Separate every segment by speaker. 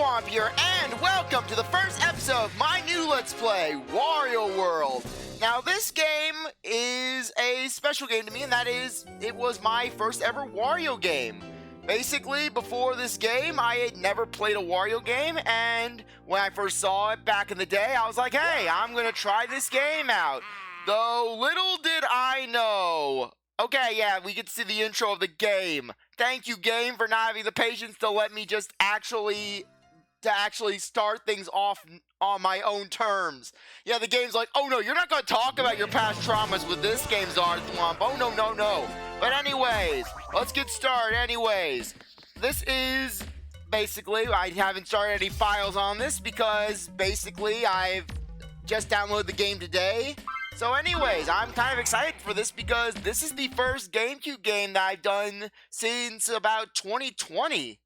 Speaker 1: CzarThwomp here, and welcome to the first episode of my new Let's Play, Wario World. Now, this game is a special game to me, and that is, it was my first ever Wario game. Basically, before this game, I had never played a Wario game, and when I first saw it back in the day, I was like, hey, I'm gonna try this game out. Though, little did I know. Okay, yeah, we get to see the intro of the game. Thank you, game, for not having the patience to let me just actually start things off on my own terms. Yeah, the game's like, oh no, you're not gonna talk about your past traumas with this game, CzarThwomp. Oh no, no, no. But anyways, let's get started anyways. This is, basically, I haven't started any files on this because, basically, I've just downloaded the game today. So anyways, I'm kind of excited for this because this is the first GameCube game that I've done since about 2020.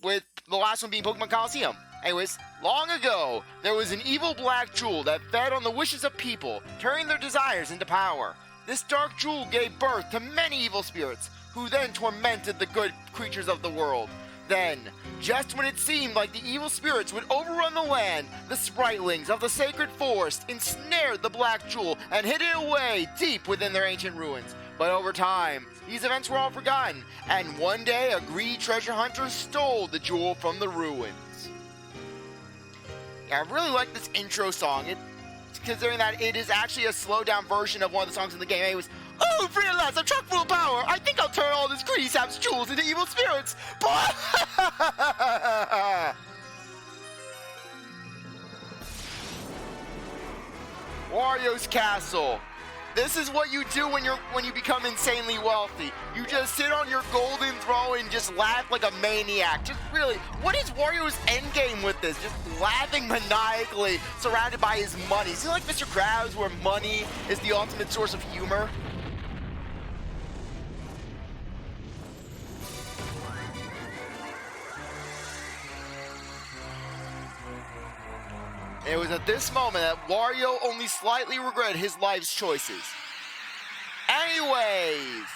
Speaker 1: With the last one being Pokemon Coliseum. Anyways, long ago, there was an evil black jewel that fed on the wishes of people, turning their desires into power. This dark jewel gave birth to many evil spirits, who then tormented the good creatures of the world. Then, just when it seemed like the evil spirits would overrun the land, the spritlings of the sacred forest ensnared the black jewel and hid it away deep within their ancient ruins. But over time, these events were all forgotten, and one day a greedy treasure hunter stole the jewel from the ruins. Yeah, I really like this intro song, considering that it is actually a slowed down version of one of the songs in the game. It was, oh, realize I'm chock full of power. I think I'll turn all this greedy sap's jewels into evil spirits. Wario's Castle. This is what you do when you become insanely wealthy. You just sit on your golden throne and just laugh like a maniac. Just really, what is Wario's endgame with this? Just laughing maniacally, surrounded by his money. Is he like Mr. Krabs, where money is the ultimate source of humor? It was at this moment that Wario only slightly regretted his life's choices. Anyways,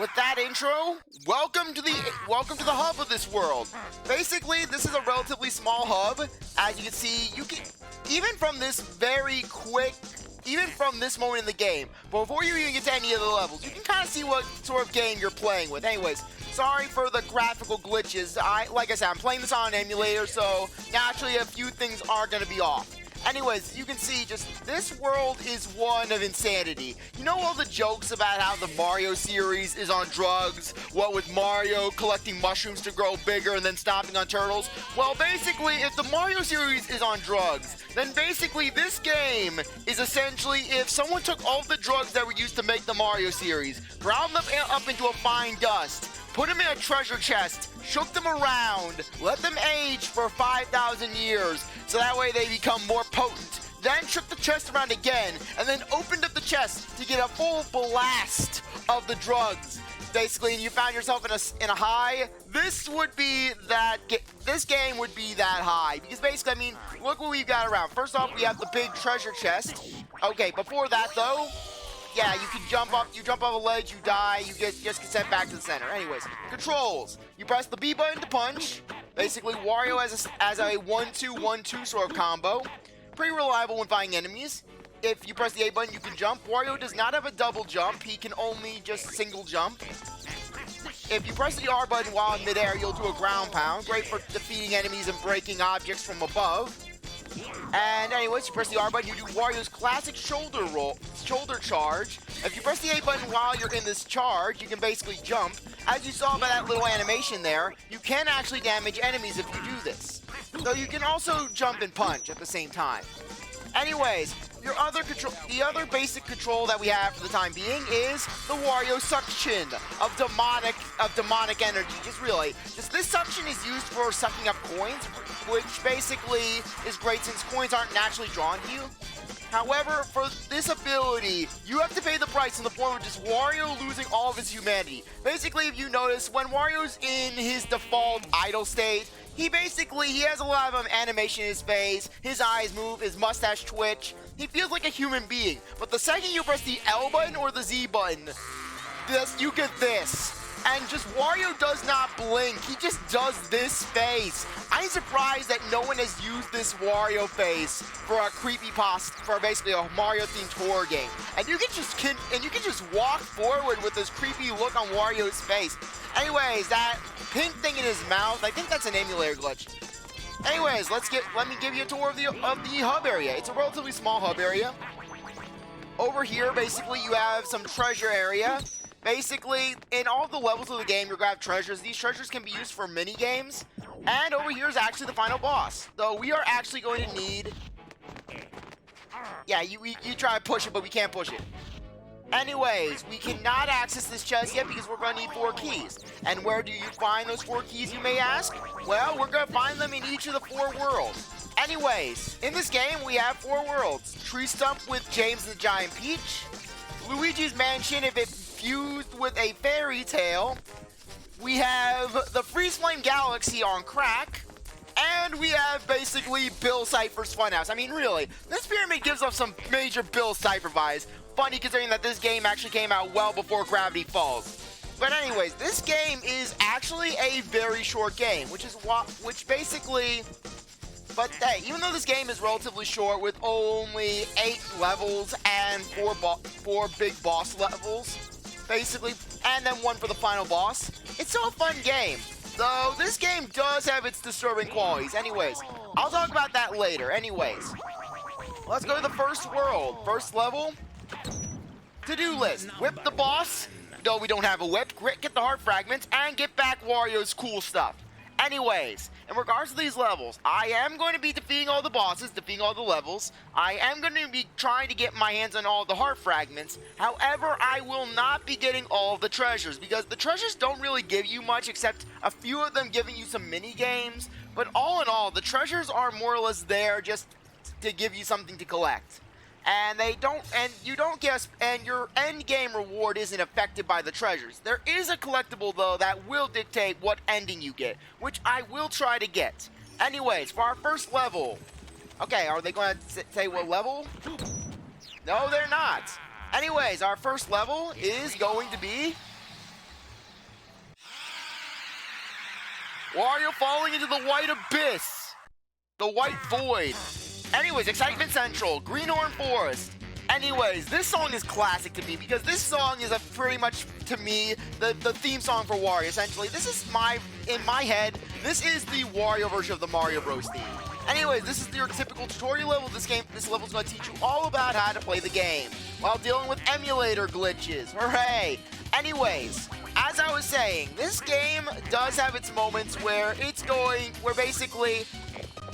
Speaker 1: with that intro, welcome to the hub of this world. Basically, this is a relatively small hub. As you can see, even from this moment in the game, before you even get to any of the levels, you can kind of see what sort of game you're playing with. Anyways, sorry for the graphical glitches. Like I said, I'm playing this on an emulator, so naturally a few things are going to be off. Anyways, you can see just this world is one of insanity. You know all the jokes about how the Mario series is on drugs? What with Mario collecting mushrooms to grow bigger and then stomping on turtles? Well, basically, if the Mario series is on drugs, then basically this game is essentially if someone took all the drugs that were used to make the Mario series, ground them up into a fine dust, put them in a treasure chest, shook them around, let them age for 5,000 years, so that way they become more potent. Then shook the chest around again, and then opened up the chest to get a full blast of the drugs. Basically, and you found yourself in a high, this game would be that high. Because basically, I mean, look what we've got around. First off, we have the big treasure chest. Okay, before that though, yeah, you can jump off a ledge, you die, you just get sent back to the center. Anyways, controls. You press the B button to punch. Basically, Wario has a 1-2-1-2 sort of combo. Pretty reliable when fighting enemies. If you press the A button, you can jump. Wario does not have a double jump. He can only just single jump. If you press the R button while in midair, you'll do a ground pound. Great for defeating enemies and breaking objects from above. And anyways, you press the R button, you do Wario's classic shoulder charge. If you press the A button while you're in this charge, you can basically jump. As you saw by that little animation there, you can actually damage enemies if you do this. So you can also jump and punch at the same time. Anyways, the other basic control that we have for the time being is the Wario suction of demonic energy. Just this suction is used for sucking up coins, which basically is great since coins aren't naturally drawn to you. However, for this ability, you have to pay the price in the form of just Wario losing all of his humanity. Basically, if you notice, when Wario's in his default idle state, he has a lot of animation in his face, his eyes move, his mustache twitch. He feels like a human being. But the second you press the L button or the Z button, you get this. and just Wario does not blink. He just does this face. I'm surprised that no one has used this Wario face for a creepypasta, for basically a Mario-themed horror game. And you can just walk forward with this creepy look on Wario's face. Anyways, that pink thing in his mouth, I think that's an emulator glitch. Anyways, let me give you a tour of the hub area. It's a relatively small hub area. Over here, basically, you have some treasure area. Basically, in all the levels of the game, you're going to have treasures. These treasures can be used for mini-games. And over here is actually the final boss. Though we are actually going to need... Yeah, you try to push it, but we can't push it. Anyways, we cannot access this chest yet because we're going to need 4 keys. And where do you find those 4 keys, you may ask? Well, we're going to find them in each of the 4 worlds. Anyways, in this game, we have 4 worlds. Tree Stump with James the Giant Peach. Luigi's Mansion if it fused with a fairy tale. We have the Freeze Flame Galaxy on crack. And we have basically Bill Cipher's Funhouse. I mean, really, this pyramid gives off some major Bill Cipher vibes. Funny considering that this game actually came out well before Gravity Falls. But anyways, this game is actually a very short game, which basically... But hey, even though this game is relatively short with only 8 levels and 4 big boss levels, basically, and then 1 for the final boss, it's still a fun game. Though this game does have its disturbing qualities. Anyways, I'll talk about that later. Anyways, let's go to the first world. First level, to-do list. Whip the boss, though we don't have a whip, get the heart fragments, and get back Wario's cool stuff. Anyways, in regards to these levels, I am going to be defeating all the bosses, defeating all the levels. I am going to be trying to get my hands on all the heart fragments. However, I will not be getting all of the treasures because the treasures don't really give you much except a few of them giving you some mini games. But all in all, the treasures are more or less there just to give you something to collect. And your end game reward isn't affected by the treasures. There is a collectible though that will dictate what ending you get, which I will try to get. Anyways, for our first level, okay, are they going to say what level? No, they're not. Anyways, our first level is going to be Wario falling into the white abyss, the white void. Anyways, Excitement Central, Greenhorn Forest. Anyways, this song is classic to me because this song is pretty much, to me, the theme song for Wario, essentially. This is in my head, this is the Wario version of the Mario Bros. Theme. Anyways, this is your typical tutorial level. This level is going to teach you all about how to play the game while dealing with emulator glitches. Hooray! Anyways, as I was saying, this game does have its moments where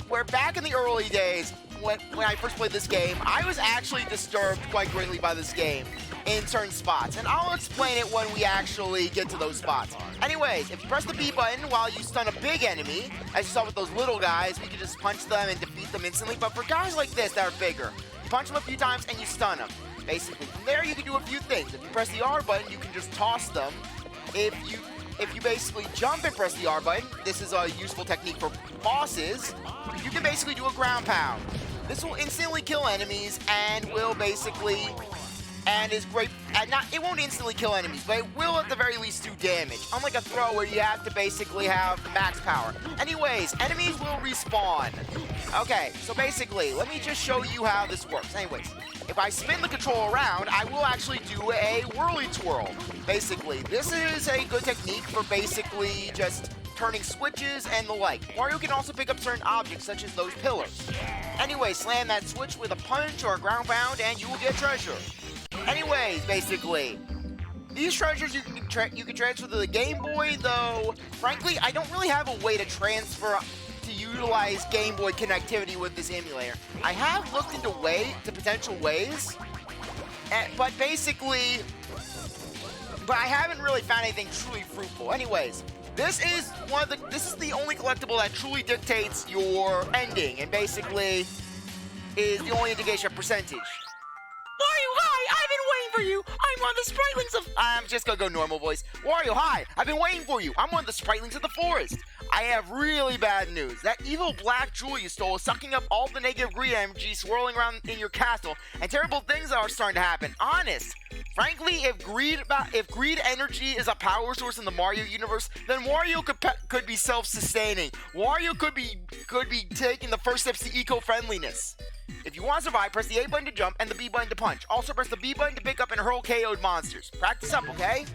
Speaker 1: where back in the early days, when I first played this game, I was actually disturbed quite greatly by this game in certain spots. And I'll explain it when we actually get to those spots. Anyways, if you press the B button while you stun a big enemy, as you saw with those little guys, we can just punch them and defeat them instantly. But for guys like this that are bigger, you punch them a few times and you stun them. Basically, from there you can do a few things. If you press the R button, you can just toss them. If you basically jump and press the R button, this is a useful technique for bosses, you can basically do a ground pound. This will instantly kill enemies and will basically, and is great, it won't instantly kill enemies, but it will at the very least do damage. Unlike a throw where you have to basically have max power. Anyways, enemies will respawn. Okay, so basically, let me just show you how this works. Anyways, if I spin the control around, I will actually do a whirly twirl. Basically, this is a good technique for basically just turning switches and the like. Wario can also pick up certain objects such as those pillars. Anyway, slam that switch with a punch or a ground pound and you will get treasure. Anyways, basically, these treasures you can transfer to the Game Boy, though frankly I don't really have a way to utilize Game Boy connectivity with this emulator. I have looked into potential ways, but I haven't really found anything truly fruitful. Anyways, this is the only collectible that truly dictates your ending, and basically is the only indication of percentage. Wario, hi! I've been waiting for you! I'm one of the spritlings of... I'm just gonna go normal voice. Wario, hi! I've been waiting for you! I'm one of the spritlings of the forest! I have really bad news. That evil black jewel you stole is sucking up all the negative greed energy swirling around in your castle, and terrible things are starting to happen. Honest. Frankly, if greed energy is a power source in the Mario universe, then Wario could be self-sustaining. Wario could be taking the first steps to eco-friendliness. If you want to survive, press the A button to jump and the B button to punch. Also, press the B button to pick up and hurl KO'd monsters. Practice up, okay?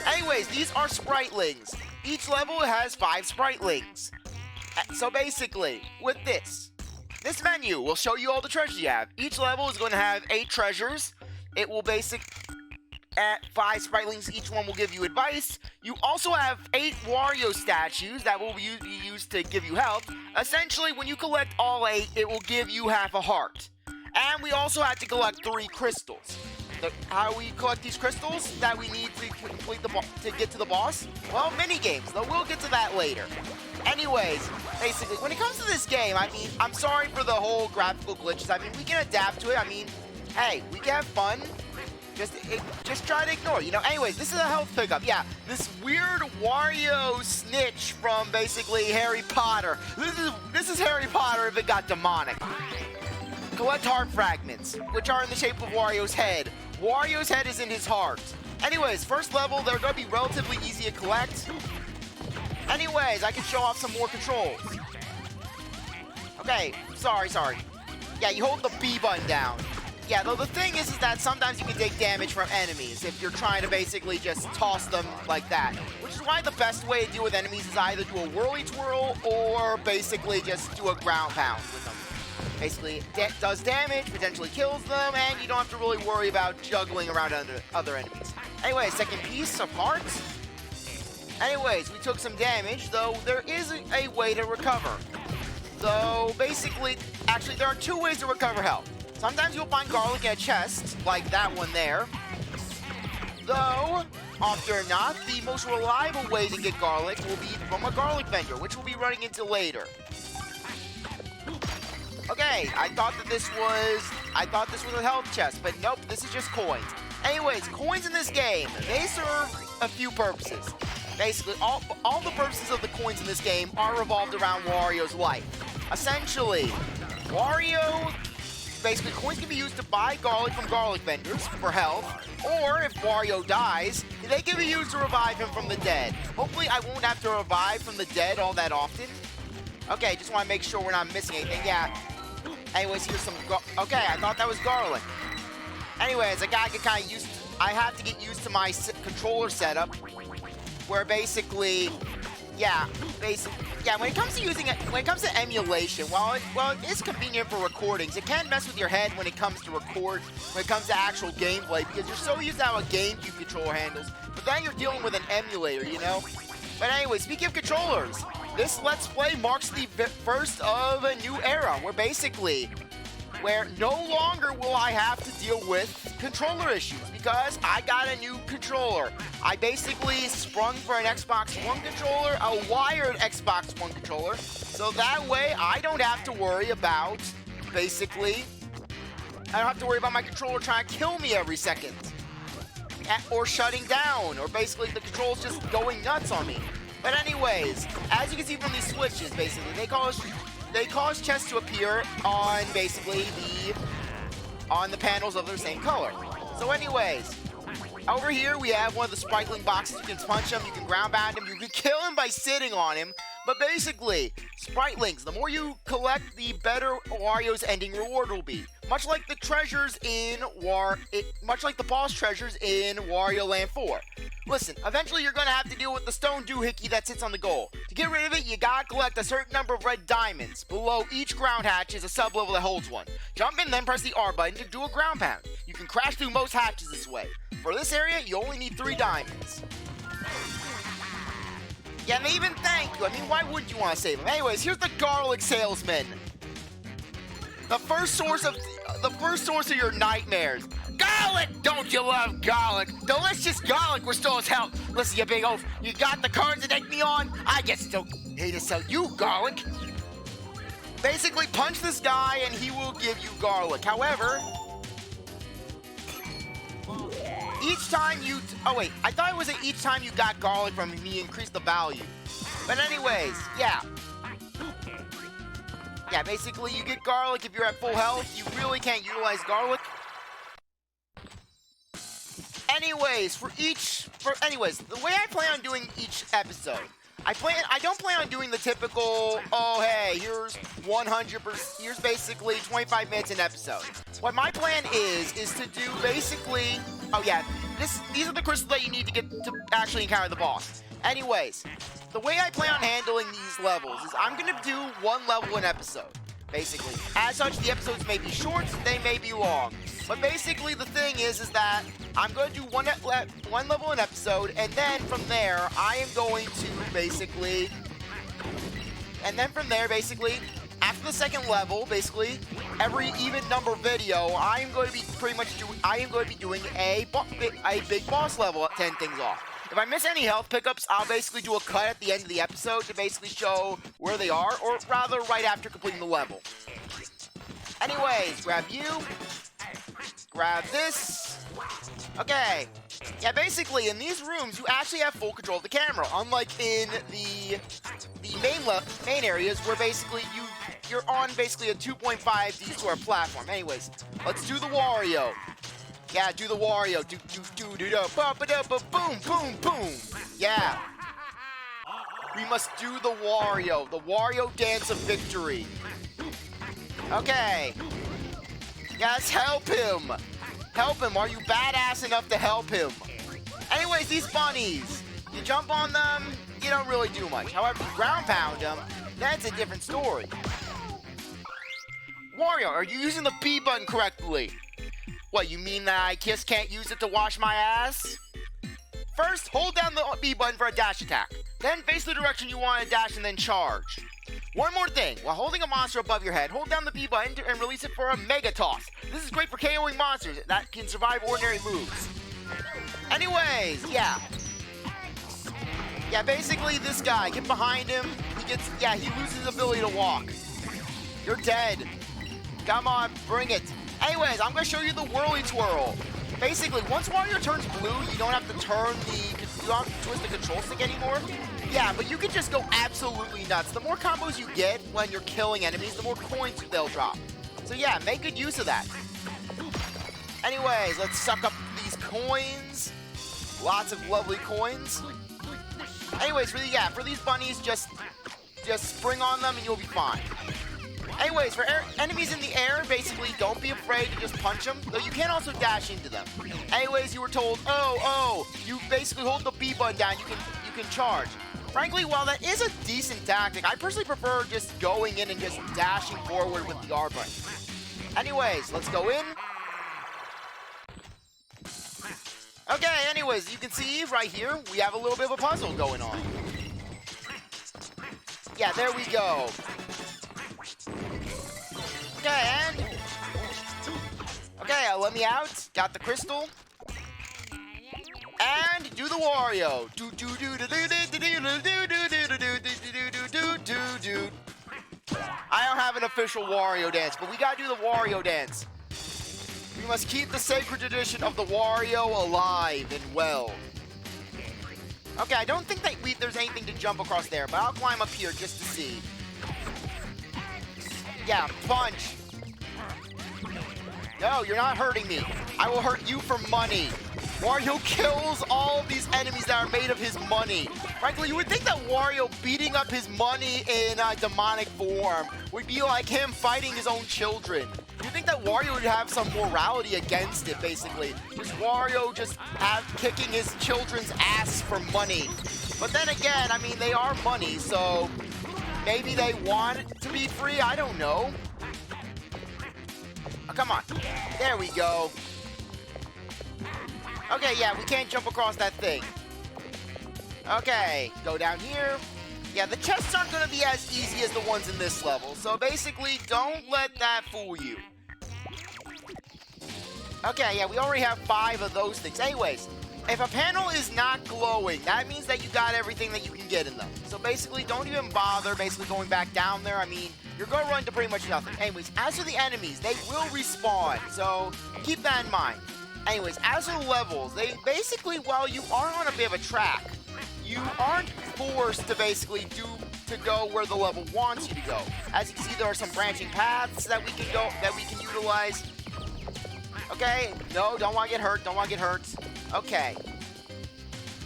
Speaker 1: Anyways, these are Spritelings. Each level has 5 Spritelings. So basically, with this menu will show you all the treasures you have. Each level is going to have 8 treasures. It will at 5 Spritelings, each one will give you advice. You also have 8 Wario statues that will be used to give you health. Essentially, when you collect all 8, it will give you half a heart. And we also have to collect 3 crystals. How we collect these crystals that we need to complete to get to the boss? Well, mini games, though we'll get to that later. Anyways, basically, when it comes to this game, I mean, I'm sorry for the whole graphical glitches. I mean, we can adapt to it. I mean, hey, we can have fun. Just try to ignore it, you know? Anyways, this is a health pickup. Yeah, this weird Wario snitch from basically Harry Potter. This is Harry Potter if it got demonic. Collect heart fragments, which are in the shape of Wario's head. Wario's head is in his heart. Anyways, first level, they're going to be relatively easy to collect. Anyways, I can show off some more controls. Okay, sorry. Yeah, you hold the B button down. Yeah, though the thing is that sometimes you can take damage from enemies if you're trying to basically just toss them like that. Which is why the best way to deal with enemies is either do a whirly twirl or basically just do a ground pound with them. Basically, does damage, potentially kills them, and you don't have to really worry about juggling around other enemies. Anyway, second piece of hearts. Anyways, we took some damage, though there is a way to recover. So basically, actually, there are 2 ways to recover health. Sometimes you'll find garlic in a chest, like that one there. Though, often or not, the most reliable way to get garlic will be from a garlic vendor, which we'll be running into later. Okay, I thought this was a health chest, but nope, this is just coins. Anyways, coins in this game, they serve a few purposes. Basically, all the purposes of the coins in this game are revolved around Wario's life. Essentially, basically, coins can be used to buy garlic from garlic vendors for health, or if Wario dies, they can be used to revive him from the dead. Hopefully, I won't have to revive from the dead all that often. Okay, just want to make sure we're not missing anything. Yeah. Anyways, here's some okay, I thought that was garlic. Anyways, I have to get used to my controller setup, where basically, when it comes to emulation, while it is convenient for recordings, it can mess with your head when it comes to actual gameplay, because you're so used to how a GameCube controller handles, but then you're dealing with an emulator, you know? But anyway, speaking of controllers, this Let's Play marks the first of a new era, where no longer will I have to deal with controller issues, because I got a new controller. I basically sprung for an Xbox One controller, a wired Xbox One controller, so that way I don't have to worry about, my controller trying to kill me every second. Or shutting down, or basically the control's just going nuts on me. But anyways, as you can see from these switches, basically, they cause chests to appear on the panels of their same color. So anyways, over here we have one of the Spriteling boxes. You can punch him, you can ground pound him, you can kill him by sitting on him. But basically, Spritelings, the more you collect, the better Wario's ending reward will be. Much like the boss treasures in Wario Land 4. Listen, eventually you're gonna have to deal with the stone doohickey that sits on the goal. To get rid of it, you gotta collect a certain number of red diamonds. Below each ground hatch is a sub-level that holds one. Jump in, then press the R button to do a ground pound. You can crash through most hatches this way. For this area, you only need 3 diamonds. Yeah, and they even thank you. I mean, why wouldn't you want to save them? Anyways, here's the garlic salesman. The first source of your nightmares. Garlic! Don't you love garlic? Delicious garlic restores health. Listen, you big oaf, you got the cards to take me on? I get still hate to sell you garlic. Basically, punch this guy and he will give you garlic. However, each time I thought it was each time you got garlic from him, he increased the value. But anyways, yeah. Yeah, basically you get garlic if you're at full health. You really can't utilize garlic. Anyways, the way I plan on doing each episode, I don't plan on doing the typical, oh hey, here's 100%, here's basically 25 minutes an episode. What my plan is to do basically, oh yeah, these are the crystals that you need to get to actually encounter the boss. Anyways, the way I plan on handling these levels is I'm gonna do one level an episode, basically. As such, the episodes may be short, they may be long. But basically the thing is that I'm going to do one level an episode, and then from there, I am going to basically, after the second level, basically, every even number video, I am going to be doing a big boss level to end things off. If I miss any health pickups, I'll basically do a cut at the end of the episode to basically show where they are, or rather right after completing the level. Anyways, grab you. Grab this. Okay. Yeah, basically, in these rooms, you actually have full control of the camera, unlike in the main areas where basically you're on basically a 2.5D square platform. Anyways, let's do the Wario. Yeah, do the Wario. Boom, boom, boom. Yeah. We must do the Wario dance of victory. Okay. Yes, help him. Help him. Are you badass enough to help him? Anyways, these bunnies, you jump on them, you don't really do much. However, if you ground pound them, that's a different story. Wario, are you using the B button correctly? What, you mean that I just can't use it to wash my ass? First, hold down the B button for a dash attack. Then face the direction you want to dash and then charge. One more thing, while holding a monster above your head, hold down the B button and release it for a Mega Toss. This is great for KOing monsters that can survive ordinary moves. Anyways, yeah. Yeah, basically this guy, get behind him, he loses his ability to walk. You're dead. Come on, bring it. Anyways, I'm gonna show you the Whirly Twirl. Basically, once Wario turns blue, you don't have to twist the control stick anymore. Yeah, but you can just go absolutely nuts. The more combos you get when you're killing enemies, the more coins they'll drop. So yeah, make good use of that. Anyways, let's suck up these coins. Lots of lovely coins. Anyways, for these bunnies, just spring on them and you'll be fine. Anyways, for enemies in the air, basically, don't be afraid to just punch them, though you can also dash into them. Anyways, you were told, you basically hold the B button down, you can charge. Frankly, while that is a decent tactic, I personally prefer just going in and just dashing forward with the R button. Anyways, let's go in. Okay, anyways, you can see right here, we have a little bit of a puzzle going on. Yeah, there we go. Okay, let me out. Got the crystal. And do the Wario. I don't have an official Wario dance, but we gotta do the Wario dance. We must keep the sacred tradition of the Wario alive and well. Okay, I don't think that there's anything to jump across there, but I'll climb up here just to see. Yeah, punch. No, you're not hurting me. I will hurt you for money. Wario kills all of these enemies that are made of his money. Frankly, you would think that Wario beating up his money in a demonic form would be like him fighting his own children. You'd think that Wario would have some morality against it, basically. Just Wario kicking his children's ass for money. But then again, I mean, they are money, so maybe they want it to be free, I don't know. Oh, come on. There we go. Okay, yeah, we can't jump across that thing. Okay, go down here. Yeah, the chests aren't going to be as easy as the ones in this level, so basically, don't let that fool you. Okay, yeah, we already have 5 of those things. Anyways, if a panel is not glowing, that means that you got everything that you can get in them. So basically, don't even bother basically going back down there. I mean, you're going to run into pretty much nothing. Anyways, as for the enemies, they will respawn, so keep that in mind. Anyways, as for the levels, they basically, while you are on a bit of a track, you aren't forced to basically go where the level wants you to go. As you can see, there are some branching paths that we can utilize. Okay, no, don't want to get hurt, don't want to get hurt. Okay.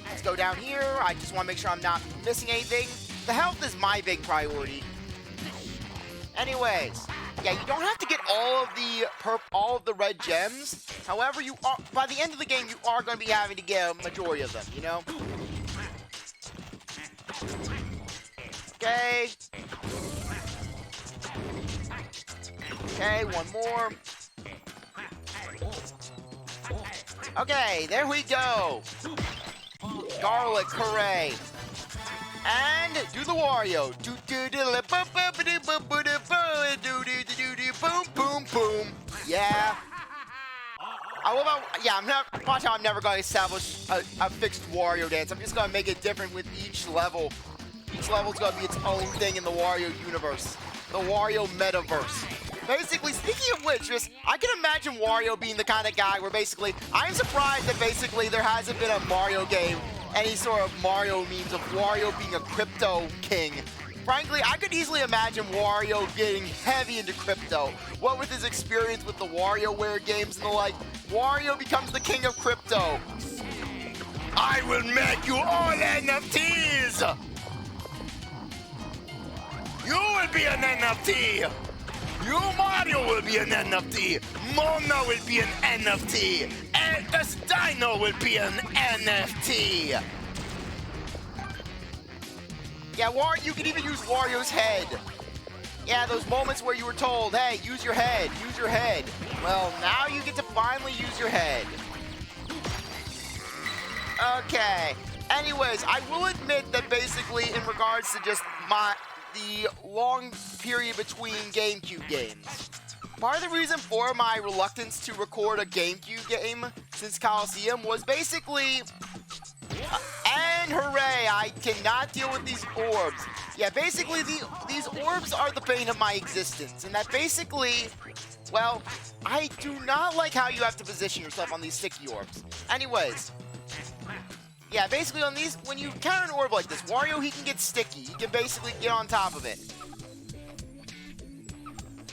Speaker 1: Let's go down here. I just want to make sure I'm not missing anything. The health is my big priority. Anyways, yeah, you don't have to get all of the red gems. However, by the end of the game, you are going to be having to get a majority of them, you know? Okay. Okay, one more. Okay, there we go. Garlic, hooray. And do the Wario. Boom, boom, boom. Yeah. I love how, watch how I'm never going to establish a fixed Wario dance. I'm just going to make it different with each level. Each level's going to be its own thing in the Wario universe. The Wario metaverse. Basically, speaking of which, I can imagine Wario being the kind of guy where basically, I'm surprised that basically there hasn't been a Mario game, any sort of Mario memes of Wario being a crypto king. Frankly, I could easily imagine Wario getting heavy into crypto. What with his experience with the WarioWare games and the like, Wario becomes the king of crypto. I will make you all NFTs! You will be an NFT! You, Mario, will be an NFT. Mona will be an NFT. And the Dino will be an NFT. Yeah, you can even use Wario's head. Yeah, those moments where you were told, hey, use your head, use your head. Well, now you get to finally use your head. Okay. Anyways, I will admit that basically in regards to just the long period between GameCube games. Part of the reason for my reluctance to record a GameCube game since Coliseum was basically, and hooray, I cannot deal with these orbs. Yeah, basically these orbs are the bane of my existence, and that basically, well, I do not like how you have to position yourself on these sticky orbs. Anyways. Yeah, basically on these, when you counter an orb like this, Wario, he can get sticky. He can basically get on top of it.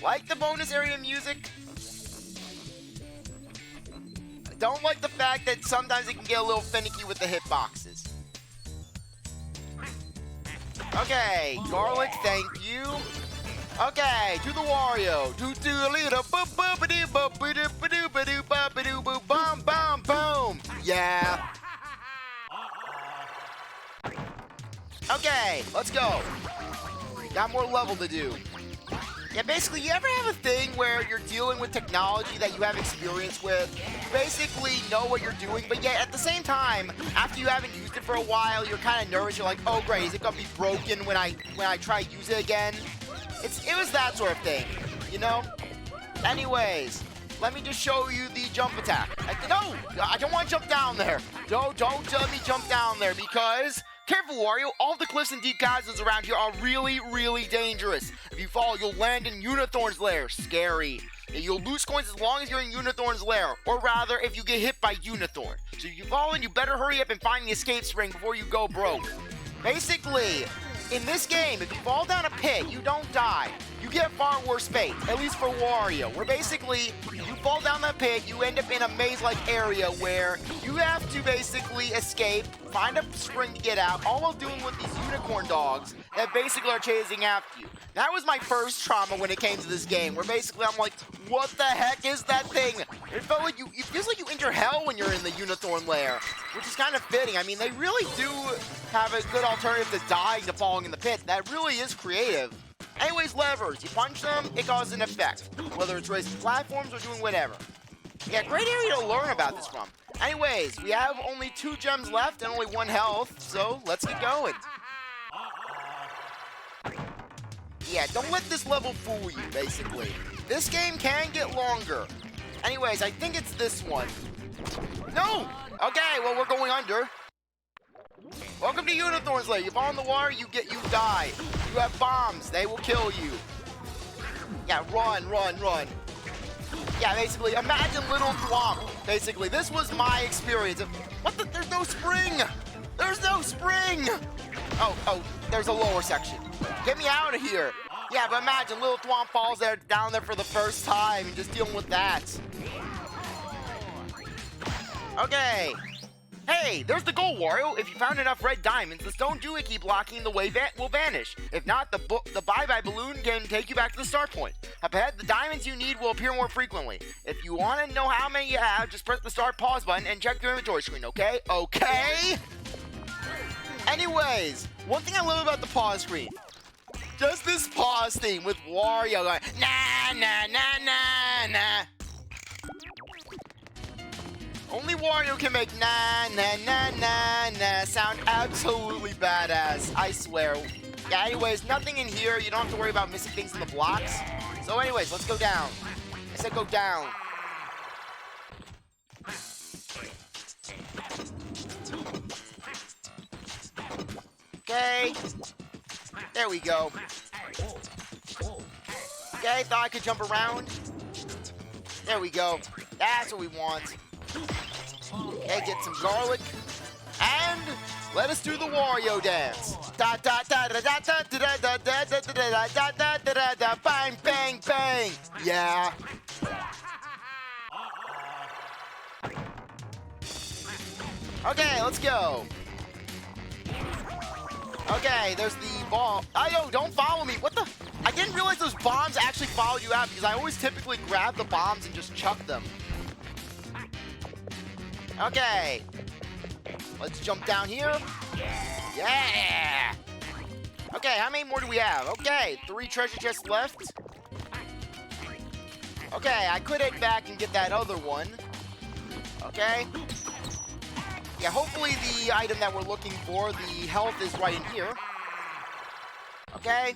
Speaker 1: Like the bonus area music. Don't like the fact that sometimes it can get a little finicky with the hitboxes. Okay, Garlic, thank you. Okay, to the Wario. Boom, boom, boom. Yeah. Okay, let's go. Got more level to do. Yeah, basically, you ever have a thing where you're dealing with technology that you have experience with, you basically know what you're doing, but yet at the same time, after you haven't used it for a while, you're kind of nervous. You're like, oh great, is it gonna be broken when I try to use it again? It was that sort of thing, you know? Anyways, let me just show you the jump attack. No, I don't want to jump down there. Don't let me jump down there because... Careful, Wario. All the cliffs and deep chasms around here are really, really dangerous. If you fall, you'll land in Unithorn's lair. Scary. You'll lose coins as long as you're in Unithorn's lair. Or rather, if you get hit by Unithorn. So if you fall in, you better hurry up and find the escape spring before you go broke. Basically, in this game, if you fall down a pit, you don't die. You get far worse fate, at least for Wario, where basically, you fall down that pit, you end up in a maze-like area where you have to basically escape, find a spring to get out, all while dealing with these unicorn dogs that basically are chasing after you. That was my first trauma when it came to this game, where basically I'm like, what the heck is that thing? It feels like you enter hell when you're in the Unithorn lair, which is kind of fitting. I mean, they really do have a good alternative to dying to falling in the pit. That really is creative. Anyways, levers. You punch them, it causes an effect. Whether it's raising platforms or doing whatever. Yeah, great area to learn about this from. Anyways, we have only 2 gems left and only 1 health, so let's get going. Yeah, don't let this level fool you, basically. This game can get longer. Anyways, I think it's this one. No! Okay, well, we're going under. Welcome to Unithorn's lair. You fall in the water, you die. You have bombs, they will kill you. Yeah, run, run, run. Yeah, basically, imagine Little Thwomp. Basically, this was my experience. What the? There's no spring. There's no spring! Oh, there's a lower section. Get me out of here. Yeah, but imagine little Thwomp falls down there for the first time, just dealing with that. Okay. Hey, there's the goal, Wario. If you found enough red diamonds, the stone doohickey blocking the way will vanish. If not, the bye-bye balloon can take you back to the start point. Up ahead, the diamonds you need will appear more frequently. If you want to know how many you have, just press the start pause button and check your inventory screen, okay? Okay? Anyways, one thing I love about the pause screen, just this pause thing with Wario going, nah, nah, nah, nah, nah. Only Wario can make na na na na na sound absolutely badass, I swear. Yeah, anyways, nothing in here. You don't have to worry about missing things in the blocks. So anyways, let's go down. I said go down. Okay. There we go. Okay, thought I could jump around. There we go. That's what we want. Okay, get some garlic. And let us do the Wario dance. Da da da da da da da da da da da da da da da. Bang bang bang. Yeah. Okay, let's go. Okay, there's the ball. Oh, don't follow me. What the? I didn't realize those bombs actually follow you out because I always typically grab the bombs and just chuck them. Okay. Let's jump down here. Yeah. Okay, how many more do we have? Okay, 3 treasure chests left. Okay, I could head back and get that other one. Okay. Yeah, hopefully the item that we're looking for, the health, is right in here. Okay.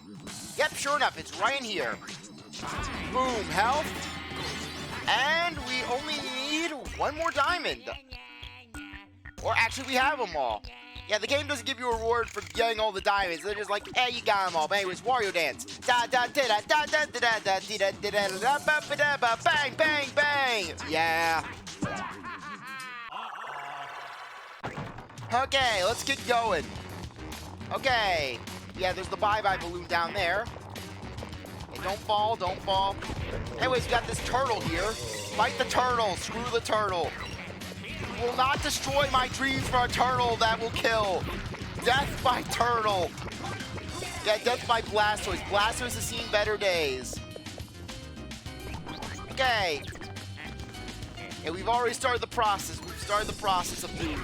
Speaker 1: Yep, sure enough, it's right in here. Boom, health. And we only need 1 more diamond. Or actually, we have them all. Yeah, the game doesn't give you a reward for getting all the diamonds. They're just like, hey, you got them all. But anyways, Wario dance. Da da da da da da da da da da da da. Bang bang bang. Yeah. Okay, let's get going. Okay. Yeah, there's the bye-bye balloon down there. Hey, don't fall, don't fall. Anyways, we got this turtle here. Fight the turtle. Screw the turtle. You will not destroy my dreams for a turtle that will kill. Death by turtle. Yeah, death by Blastoise. Blastoise has seen better days. Okay. Yeah, we've already started the process. We've started the process of doom.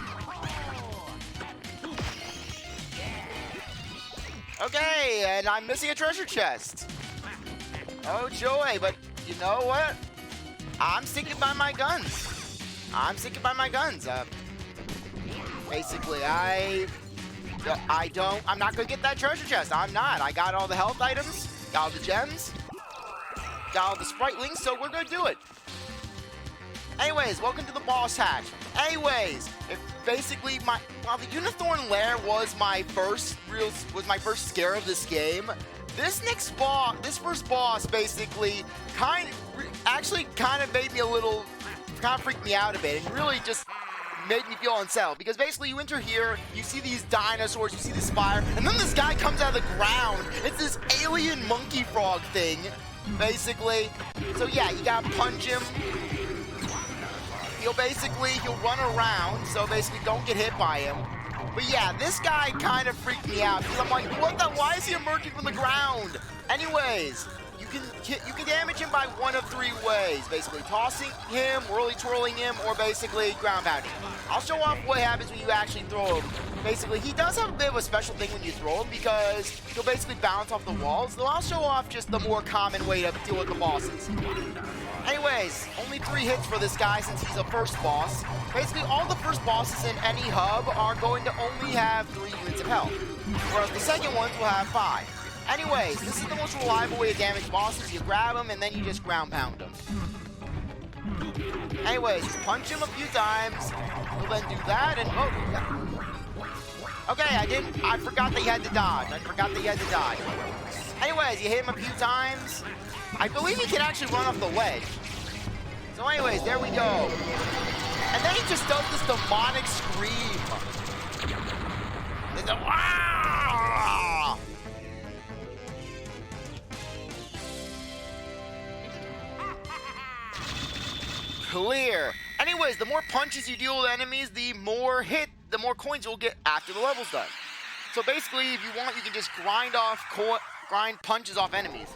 Speaker 1: Okay, and I'm missing a treasure chest. Oh joy, but you know what? I'm sticking by my guns. Basically, I'm not gonna get that treasure chest. I'm not. I got all the health items, got all the gems, got all the spritlings, so we're gonna do it. Anyways, welcome to the boss hatch. Anyways, basically the Unicorn Lair was my first scare of this game. This first boss basically kind of made me a little, kind of freaked me out a bit, and really just made me feel unsettled, because basically you enter here, you see these dinosaurs, you see this fire, and then this guy comes out of the ground. It's this alien monkey frog thing, basically. So yeah, you gotta punch him. He'll run around, so basically don't get hit by him. But yeah, this guy kind of freaked me out, because I'm like, why is he emerging from the ground? Anyways, you can damage him by 1 of 3 ways. Basically tossing him, whirly twirling him, or basically ground pounding him. I'll show off what happens when you actually throw him. Basically, he does have a bit of a special thing when you throw him, because he'll basically bounce off the walls. So I'll show off just the more common way to deal with the bosses. Anyways, only 3 hits for this guy since he's a first boss. Basically, all the first bosses in any hub are going to only have 3 units of health, whereas the second ones will have 5. Anyways, this is the most reliable way to damage bosses. You grab them and then you just ground pound them. Anyways, punch him a few times. We'll then do that and okay, I forgot that you had to dodge. Anyways, you hit him a few times. I believe he can actually run off the ledge. So anyways, there we go. And then he just does this demonic scream. Ah! Clear. Anyways, the more punches you deal with enemies, the more coins you'll get after the level's done. So basically, if you want, you can just grind punches off enemies.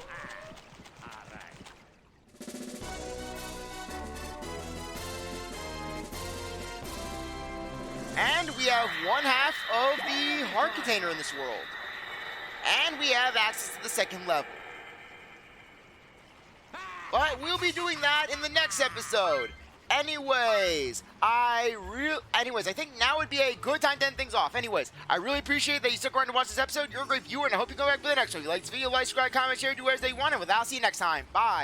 Speaker 1: And we have one half of the heart container in this world. And we have access to the second level. But we'll be doing that in the next episode. Anyways, I think now would be a good time to end things off. Anyways, I really appreciate that you stuck around to watch this episode. You're a great viewer, and I hope you come back for the next one. If you like this video, like, subscribe, comment, share, do whatever you want, and without, I'll see you next time. Bye.